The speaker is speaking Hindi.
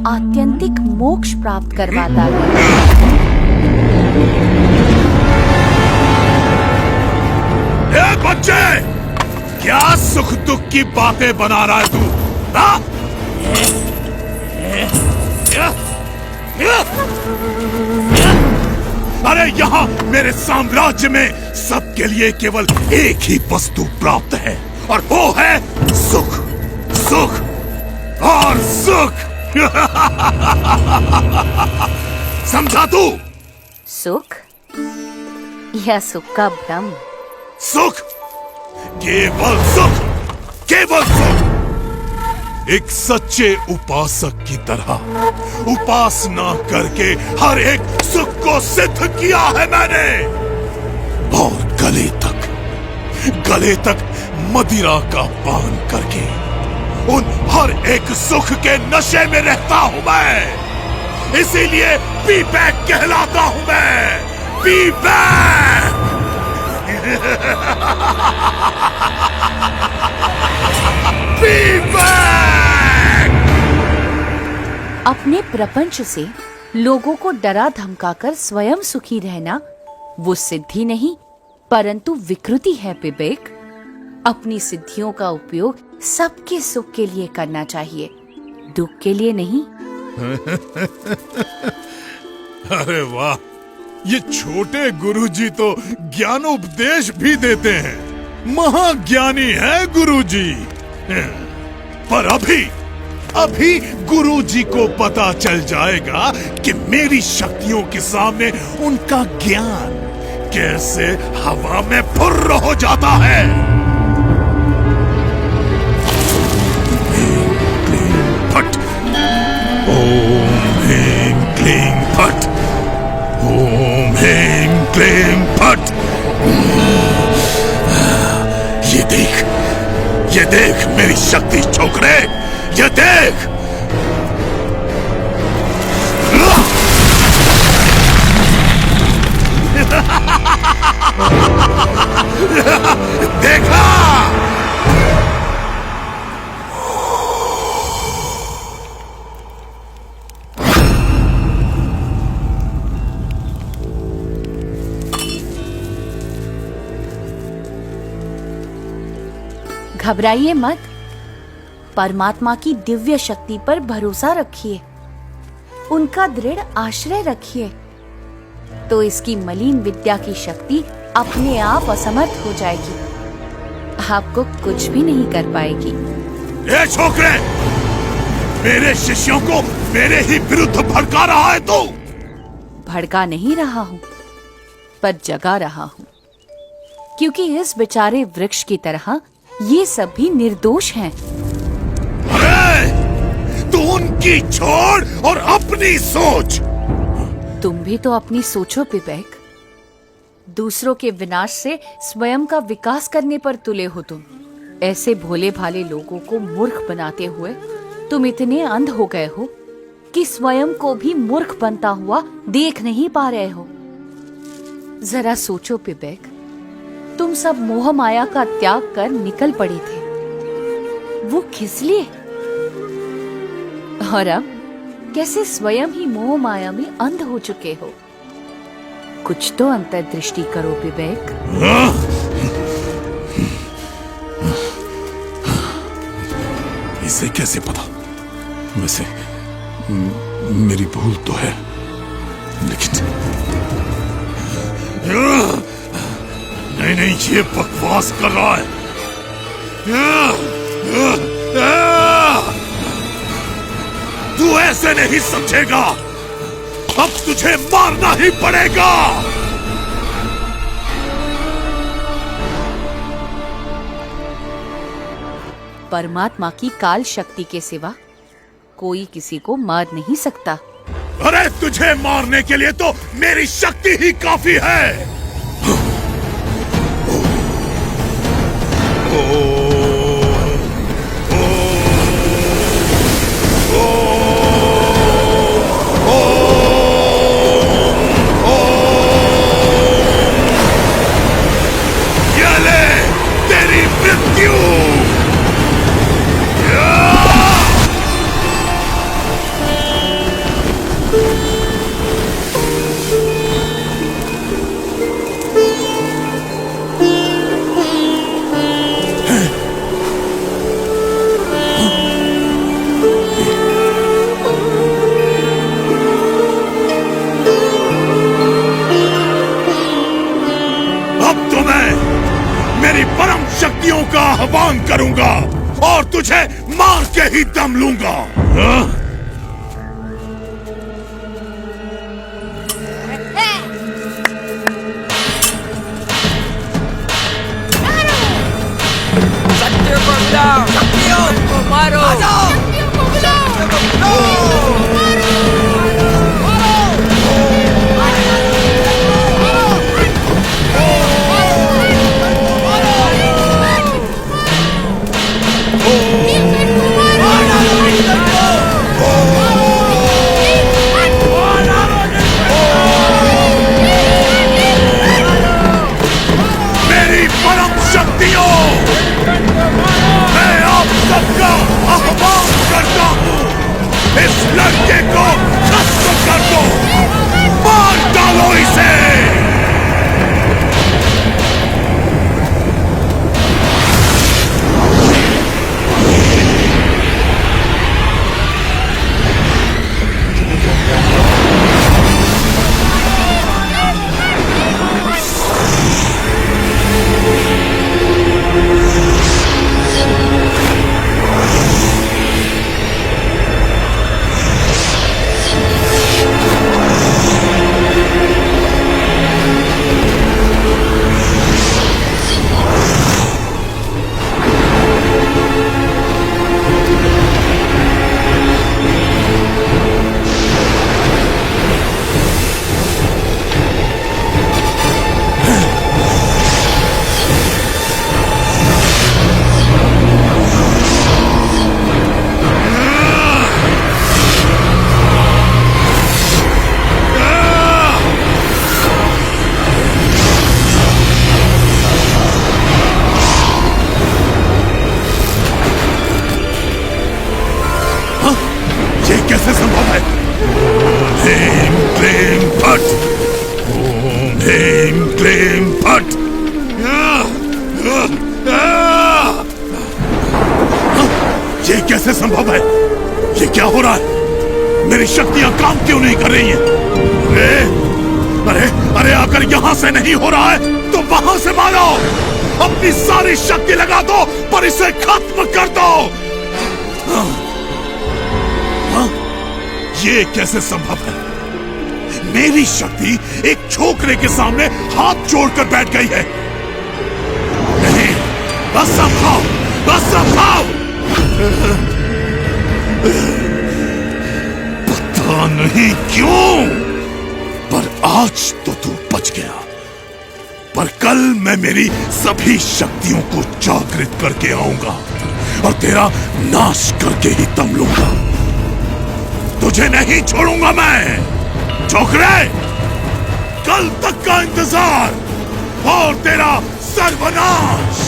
आत्यंतिक मोक्ष प्राप्त करवाता है। ए बच्चे, क्या सुख दुख की बातें बना रहा है तू? हाँ? अरे यहाँ मेरे साम्राज्य में सबके लिए केवल एक ही वस्तु प्राप्त है, और वो है सुख, सुख और सुख। समझा तू? सुख या सुख का भ्रम? सुख, केवल सुख, केवल सुख। एक सच्चे उपासक की तरह उपासना करके हर एक सुख को सिद्ध किया है मैंने, और गले तक मदिरा का पान करके उन हर एक सुख के नशे में रहता हूं मैं। इसीलिए पी बैक कहलाता हूं मैं, पी बैक। P back. अपने प्रपंच से लोगों को डरा धमकाकर स्वयं सुखी रहना वो सिद्धि नहीं परंतु विकृति है विवेक। अपनी सिद्धियों का उपयोग सबके सुख के लिए करना चाहिए, दुख के लिए नहीं। अरे वाह, ये छोटे गुरुजी तो ज्ञानोपदेश भी देते हैं। महाज्ञानी है गुरुजी। पर अभी गुरुजी को पता चल जाएगा कि मेरी शक्तियों के सामने उनका ज्ञान कैसे हवा में फुर्र हो जाता है। फट। ओम ह्रीं क्लीं फट। ओम ह्रीं क्लीं फट। ये देख मेरी शक्ति छोकरे, ये देख। देखा? घबराइए मत, परमात्मा की दिव्य शक्ति पर भरोसा रखिए, उनका दृढ़ आश्रय रखिए, तो इसकी मलिन विद्या की शक्ति अपने आप असमर्थ हो जाएगी, आपको कुछ भी नहीं कर पाएगी। ए छोकरे, मेरे शिष्यों को मेरे ही विरुद्ध भड़का रहा है तू? भड़का नहीं रहा हूं, पर जगा रहा हूं, क्योंकि इस बेचारे वृक्ष की तरह ये सब भी निर्दोष हैं। अरे, तू उनकी छोड़ और अपनी सोच। तुम भी तो अपनी सोचो विवेक। दूसरों के विनाश से स्वयं का विकास करने पर तुले हो तुम। ऐसे भोले भाले लोगों को मूर्ख बनाते हुए तुम इतने अंध हो गए हो कि स्वयं को भी मूर्ख बनता हुआ देख नहीं पा रहे हो। जरा सोचो विवेक, तुम सब मोह माया का त्याग कर निकल पड़े थे, वो किस लिए? और अब कैसे स्वयं ही मोह माया में अंध हो चुके हो? कुछ तो अंतर्दृष्टि करो विवेक। इसे कैसे पता? वैसे मेरी भूल तो है, लेकिन नहीं, ये बकवास कर रहा है। तू ऐसे नहीं समझेगा, अब तुझे मारना ही पड़ेगा। परमात्मा की काल शक्ति के सिवा कोई किसी को मार नहीं सकता। अरे, तुझे मारने के लिए तो मेरी शक्ति ही काफी है। ये ले तेरी मृत्यु। करूंगा और तुझे मार के ही दम लूंगा। हाँ? सत्य को बुलाओ, शक्तियों को मारो, आ जाओ। सत्य को बुलाओ। मेरी परम शक्तियों, मैं आप सबका आह्वान करता हूँ, इस लड़के को खत्म कर दो, मार डालो इसे। कैसे संभव है? ओम ह्रीं क्लीं फट, ओम ह्रीं क्लीं फट। ये कैसे संभव है? ये क्या हो रहा है? मेरी शक्तियां काम क्यों नहीं कर रही हैं? अरे अरे अगर यहां से नहीं हो रहा है तो वहां से मारो, अपनी सारी शक्ति लगा दो पर इसे खत्म कर दो। ये कैसे संभव है? मेरी शक्ति एक छोकरे के सामने हाथ जोड़कर बैठ गई है। नहीं, बस संभाओ, बस संभाओ। पता नहीं क्यों, पर आज तो तू बच गया, पर कल मैं मेरी सभी शक्तियों को जागृत करके आऊंगा और तेरा नाश करके ही दम लूंगा। तुझे नहीं छोड़ूंगा मैं छोकरे, कल तक का इंतजार और तेरा सर्वनाश।